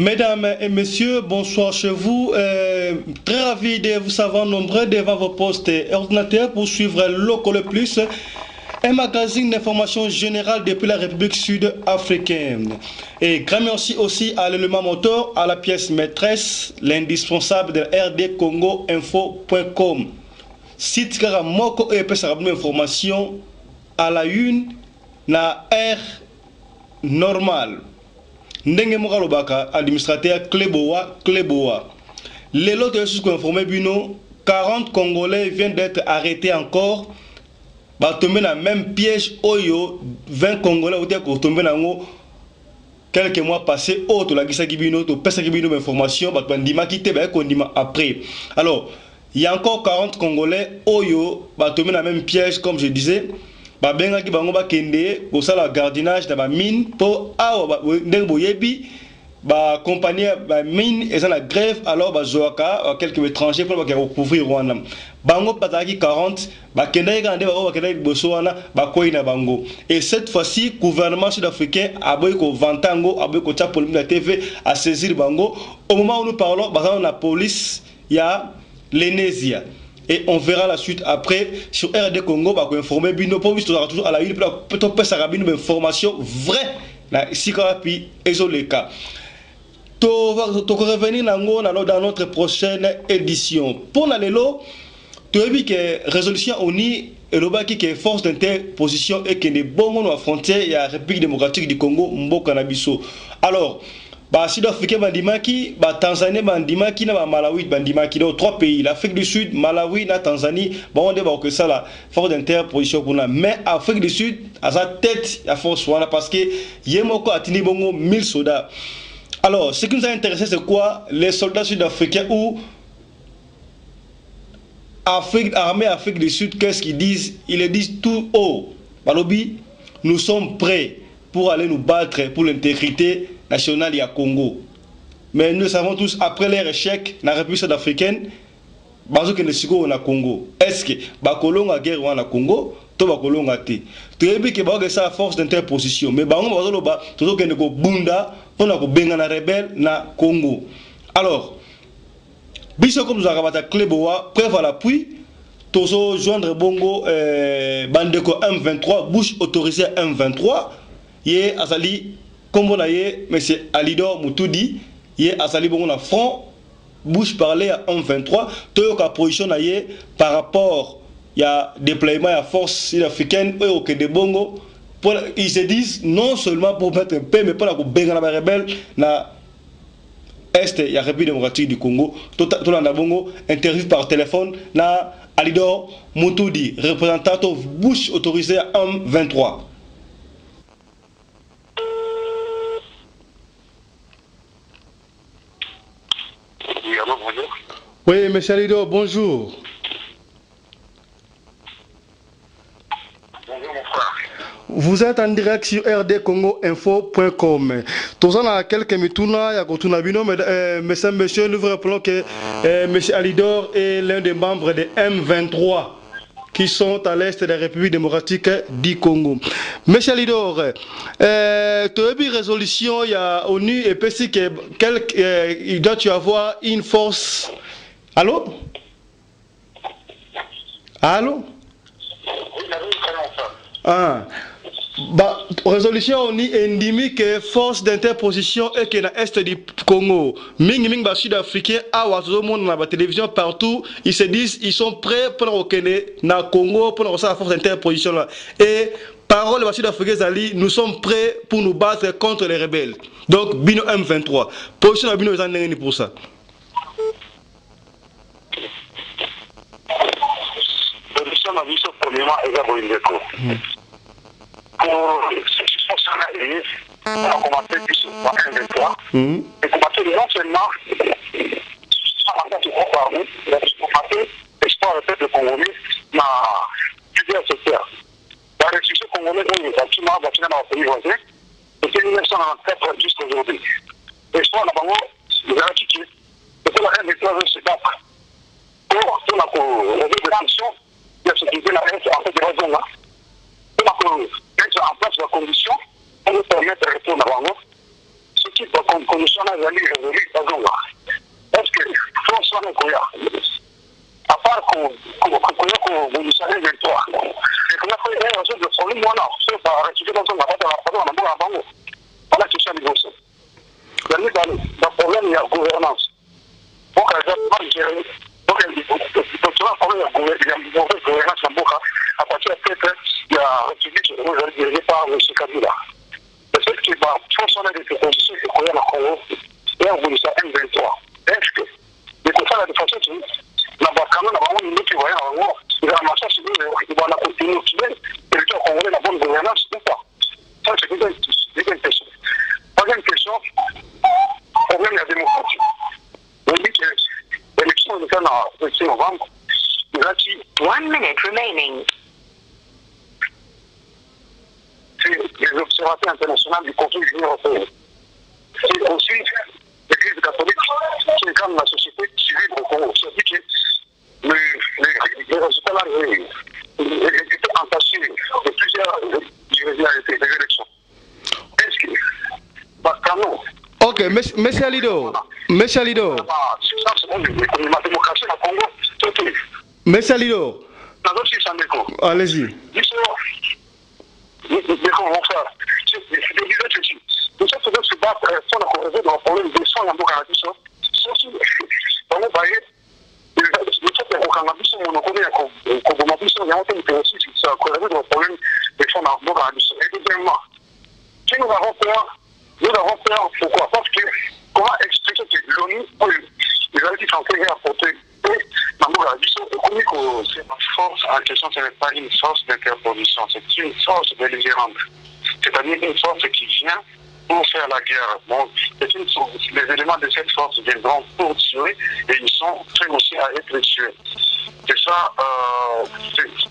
Mesdames et messieurs, bonsoir chez vous. Très ravi de vous savoir nombreux devant vos postes et ordinateurs pour suivre Loco le Plus, un magazine d'information générale depuis la République sud-africaine. Et grand merci aussi à l'élément moteur, à la pièce maîtresse, l'indispensable de rdcongoinfo.com. Site car moko et pesa information à la une na air normal. Ndenge Mokalobaka, administrateur Kleboa. Les lots de sous informé Bino, 40 Congolais viennent d'être arrêtés encore. Bah tomber dans le même piège Oyo, 20 Congolais ont été tombés dans quelques mois passés. Autre la Gisa Gibino, to pesa Gibino information, bah bandima quitté, bah kondima après. Alors, il y a encore 40 Congolais Oyo, bah tomber dans le même piège comme je disais. Ba benga ki bango ba kende ko sala gardinage na ba mine pour awa ndenge boyebi ba compagnie ba mine et la grève alors ba zoaka quelques étrangers pour ba recouvrir Rwanda bango pataki 40 ba kende ga ndé ba kende bosoana ba koina bango et cette fois-ci gouvernement sud-africain a boy ko vantango a boy ko tcha pour la TV à saisir bango au moment où nous parlons ba la police il y a l'Enesia. Et on verra la suite après sur RD Congo, bah, informer Bino, pour toujours à la une, peut-être pas ça une information vraie, là, ici, puis, les cas. Tu revenir dans notre prochaine édition. Pour l'allélo, tu as vu que résolution ONU et le baki qui est force d'interposition et qui est bon à la frontière, il y a la République démocratique du Congo, Mboka Nabiso. Alors, bah Sud-Africain bandimaki, bah Tanzanie bandimaki, na Malawi bandimaki, donc trois pays, l'Afrique du Sud, Malawi, na Tanzanie, bon on débat que ça la force d'interposition qu'on a, mais Afrique du Sud à sa tête à force voilà parce que yemoko atini bongo 1000 soldats. Alors ce qui nous a intéressé c'est quoi? Les soldats sud-africains ou armée Afrique du Sud, qu'est-ce qu'ils disent? Ils le disent tout haut. Balobi, nous sommes prêts pour aller nous battre pour l'intégrité nationale à Congo. Mais nous savons tous, après leur échec dans la République sud-africaine, bazo que nous na Congo. Est-ce que bakolonga guerre na Congo, to bakolonga te. Très bien que ba ça force d'interposition, mais bango bazo ba toujours que ko bunda pour na ko benga na rebelle na Congo. Alors, biso comme nous avons Kleboa, preuve à l'appui, tozo joindre bongo bandeko M23, bouche autorisée M23, yé azali comme on a yé monsieur Alidor Moutoudi, yé azali bongo na front, bouche parler à M23, toyoka position na yé par rapport il y a déploiement à force sud-africaine au de bongo, ils se disent non seulement pour mettre un paix mais pour la benga na rebelle na Est, il y a la République démocratique du Congo. Tout le monde interview par téléphone. Na Alidor Moutoudi, représentant de Bush autorisé à 1-23. Oui, alors bonjour. Oui, monsieur Alidor, bonjour. Bonjour mon frère. Vous êtes en direct sur rdcongoinfo.com. Tous en a quelques mituna, ya kotuna bino, monsieur, nous vous rappelons que monsieur Alidor est l'un des membres de M23 qui sont à l'est de la République démocratique du Congo. Monsieur Alidor, tu as une résolution, il y a ONU et PSI il doit y avoir une force. Allô? Allô? Ah. Bah, résolution ONU indique que force d'interposition est que dans l'est du Congo, Ming ba sud-africain à monde dans la télévision partout, ils se disent ils sont prêts pour reconnaître na Congo pour la force d'interposition là. Et parole ba sud-africain Zali, nous sommes prêts pour nous battre contre les rebelles. Donc Bino M23. Position à Bino ils pour ça. Position à Bino premièrement est à Boindeko. Pour ceux qui sont sur la ligne, on a commencé plus par 1-23 et commencer non seulement en tant que par nous, mais commencer l'espoir de peuple congolais dans plusieurs secteurs. La restitution congolaise dans les bâtiments dans les pays voisins, depuis 1994 jusqu'à aujourd'hui. L'espoir de Bango, nous avons quitté, c'est pour la 1-23 veut se battre. Pour la résoudre des sanctions, il y a ce qui est la reste en fait de raison là. Pour mettre en place la condition pour nous permettre de retourner à Bango, ce qui qui condition à aller résolue à Zonga. Est-ce que France en est à part qu'on vous savez avec toi, et qu'on a fait un réseau de problème, moi non, c'est pas rectifier dans son appart, on a tout ça négocié. Il y a un problème, il y a gouvernance. Donc, il y a gérer. Donc, il y a un problème, il y a une mauvaise gouvernance en Boka. À partir de peut-être, il y a un République qui est dirigée par M. Kabila. Le fait qu'il va fonctionner des propositions et qu'on a la Congo, et on voulait ça M23. Est-ce que, mais pour faire la défense, la Bakano, la Baron, il qui voyait en gros, il a marché sur lui, il va la continuer au Tibet, et le temps congolais, la bonne gouvernance, ou pas. Ça, c'est une question. Troisième question, problème de la démocratie. On dit que l'élection est en 26 novembre, il a dit 1 minute remaining. C'est les observateurs internationaux du conflit de l'Union européenne. C'est aussi l'Église catholique qui incarne la société civile au Congo. C'est-à-dire que les résultats là étaient entachés de plusieurs irrégularités des élections. Est-ce que Bakano. Ok, Monsieur Alido. Monsieur Alido. La démocratie au Congo, c'est tout. Monsieur Alido. Allez-y. Nous avons peur, pourquoi? Parce que comment expliquer que l'ONU, les alliés sont prêts à porter cette force en question, ce n'est pas une force d'interposition, c'est une force belligérante. C'est-à-dire une force qui vient pour faire la guerre. Bon, les éléments de cette force viendront pour tuer et ils sont prêts aussi à être tués. C'est ça,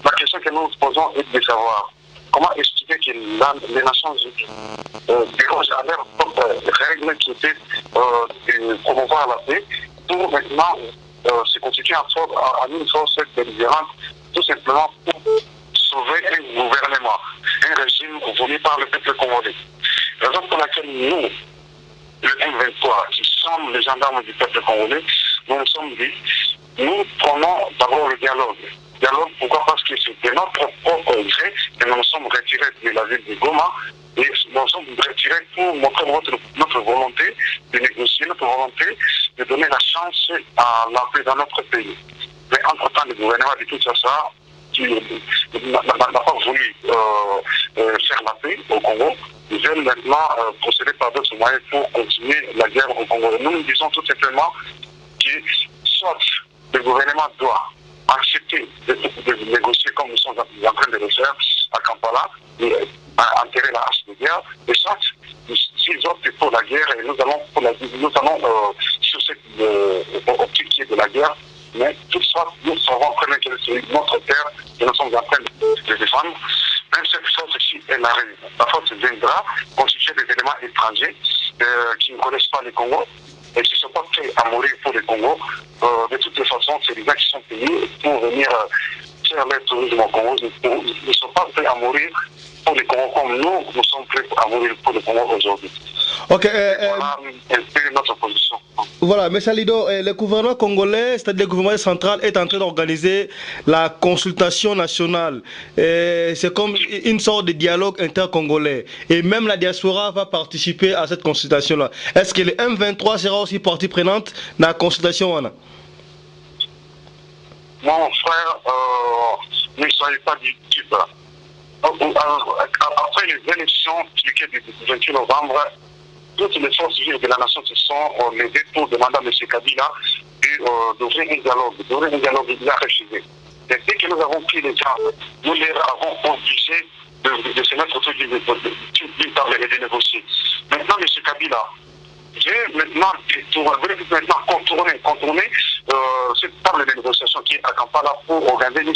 la question que nous posons est de savoir comment expliquer que les Nations Unies dérogent à leurs propres règles qui étaient de promouvoir la paix pour maintenant se constituer en une force belligérante, tout simplement pour sauver un gouvernement, un régime voulu par le peuple congolais. Raison pour laquelle nous, le M23, qui sommes les gendarmes du peuple congolais, nous nous sommes dit, nous prenons d'abord le dialogue. Dialogue, pourquoi? Parce que c'est de notre propre gré que nous nous sommes retirés de la ville de Goma et nous nous sommes retirés pour montrer notre volonté de négocier, notre volonté de donner la chance à la paix dans notre pays. Mais entre-temps, le gouvernement de Kinshasa, qui n'a pas voulu faire la paix au Congo, ils veulent maintenant procéder par d'autres moyens pour continuer la guerre au Congo. Nous disons tout simplement que soit le gouvernement doit accepter de négocier comme nous sommes en train de le faire à Kampala, et enterrer la hache de guerre, et soit s'ils optent pour la guerre, et nous allons sur cette optique qui est de la guerre, mais toutefois nous savons très bien que c'est notre terre que nous sommes en train de défendre. Même cette force-ci, elle arrive. La force viendra constituer des éléments étrangers qui ne connaissent pas le Congo et qui ne sont pas prêts à mourir pour le Congo. De toutes les façons, c'est les gens qui sont payés pour venir faire le tourisme au Congo. Ils ne sont pas prêts à mourir pour le Congo comme nous sommes prêts à mourir pour le Congo aujourd'hui. Ok. Voilà un peu notre position. Voilà, M. Alido, le gouvernement congolais, c'est-à-dire le gouvernement central, est en train d'organiser la consultation nationale. C'est comme une sorte de dialogue intercongolais. Et même la diaspora va participer à cette consultation-là. Est-ce que le M23 sera aussi partie prenante dans la consultation? Mon frère, ne soyez pas du type. Après les élections du 28 novembre, toutes les forces vives de la nation se sont levées pour demander à M. Kabila d'ouvrir un dialogue. Il a refusé. Et dès que nous avons pris les gens, nous les avons obligés de se mettre autour d'une table et de négocier. Maintenant, M. Kabila veut maintenant contourner cette table de négociation qui est à Kampala pour organiser une